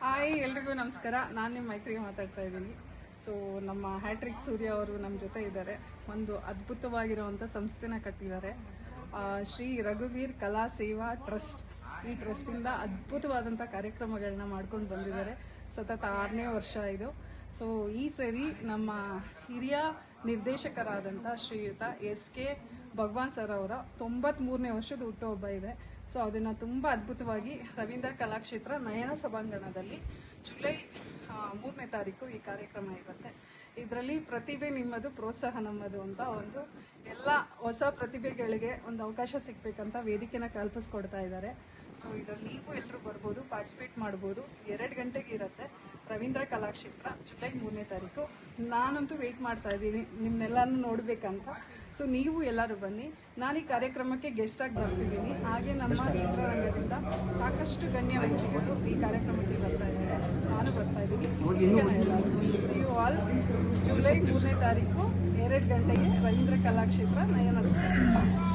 Hi ಎಲ್ರಿಗೂ ನಮಸ್ಕಾರ. ನಾನು ನಿಮ್ಮ ಮೈತ್ರಿ ಮಾತಾಡ್ತಾ ಇದ್ದೀನಿ. ಸೊ ನಮ್ಮ ಹ್ಯಾಟ್ರಿಕ್ ಸೂರ್ಯ ಅವರು ನಮ್ಮ ಜೊತೆ ಇದ್ದಾರೆ. ಒಂದು ಅದ್ಭುತವಾಗಿರುವಂಥ ಸಂಸ್ಥೆನ ಕಟ್ಟಿದ್ದಾರೆ, ಶ್ರೀ ರಘುವೀರ್ ಕಲಾ ಸೇವಾ ಟ್ರಸ್ಟ್. ಈ ಟ್ರಸ್ಟಿಂದ ಅದ್ಭುತವಾದಂಥ ಕಾರ್ಯಕ್ರಮಗಳನ್ನ ಮಾಡ್ಕೊಂಡು ಬಂದಿದ್ದಾರೆ. ಸತತ 6ನೇ ವರ್ಷ ಇದು. ಸೊ ಈ ಸರಿ ನಮ್ಮ ಹಿರಿಯ ನಿರ್ದೇಶಕರಾದಂಥ ಶ್ರೀಯುತ SK ಭಗವಾನ್ ಸರ್ ಅವರ 93ನೇ ವರ್ಷದ ಹುಟ್ಟುಹಬ್ಬ ಇದೆ. ಸೊ ಅದನ್ನು ತುಂಬ ಅದ್ಭುತವಾಗಿ ರವೀಂದ್ರ ಕಲಾಕ್ಷೇತ್ರ ನಯನ ಸಭಾಂಗಣದಲ್ಲಿ ಜುಲೈ 3ನೇ ತಾರೀಕು ಈ ಕಾರ್ಯಕ್ರಮ ಇರುತ್ತೆ. ಇದರಲ್ಲಿ ಪ್ರತಿಭೆ ನಿಮ್ಮದು, ಪ್ರೋತ್ಸಾಹ ನಮ್ಮದು ಅಂತ ಒಂದು ಎಲ್ಲ ಹೊಸ ಪ್ರತಿಭೆಗಳಿಗೆ ಒಂದು ಅವಕಾಶ ಸಿಗಬೇಕಂತ ವೇದಿಕೆನ ಕಲ್ಪಿಸ್ಕೊಡ್ತಾ ಇದ್ದಾರೆ. ಸೊ ಇದರಲ್ಲಿ ನೀವು ಎಲ್ಲರೂ ಬರ್ಬೋದು, ಪಾರ್ಟಿಸಿಪೇಟ್ ಮಾಡ್ಬೋದು. 2 ಗಂಟೆಗೆ ಇರುತ್ತೆ ರವೀಂದ್ರ ಕಲಾಕ್ಷೇತ್ರ, ಜುಲೈ 3ನೇ ತಾರೀಕು. ನಾನಂತೂ ವೆಯ್ಟ್ ಮಾಡ್ತಾ ಇದ್ದೀನಿ ನಿಮ್ಮನ್ನೆಲ್ಲನೂ ನೋಡಬೇಕಂತ. ಸೊ ನೀವು ಎಲ್ಲರೂ ಬನ್ನಿ. ನಾನು ಈ ಕಾರ್ಯಕ್ರಮಕ್ಕೆ ಗೆಸ್ಟಾಗಿ ಬರ್ತಿದ್ದೀನಿ. ಹಾಗೆ ನಮ್ಮ ಚಿತ್ರರಂಗದಿಂದ ಸಾಕಷ್ಟು ಗಣ್ಯ ವ್ಯಕ್ತಿಗಳು ಈ ಕಾರ್ಯಕ್ರಮಕ್ಕೆ ಬರ್ತಾ ಇದ್ದಾರೆ. ನಾನು ಬರ್ತಾ ಇದ್ದೀನಿ. ಸಿ ಯು ಆಲ್ ಜುಲೈ 3ನೇ ತಾರೀಕು 2 ಗಂಟೆಗೆ ರವೀಂದ್ರ ಕಲಾಕ್ಷೇತ್ರ ನಯನ ಸಭಾ.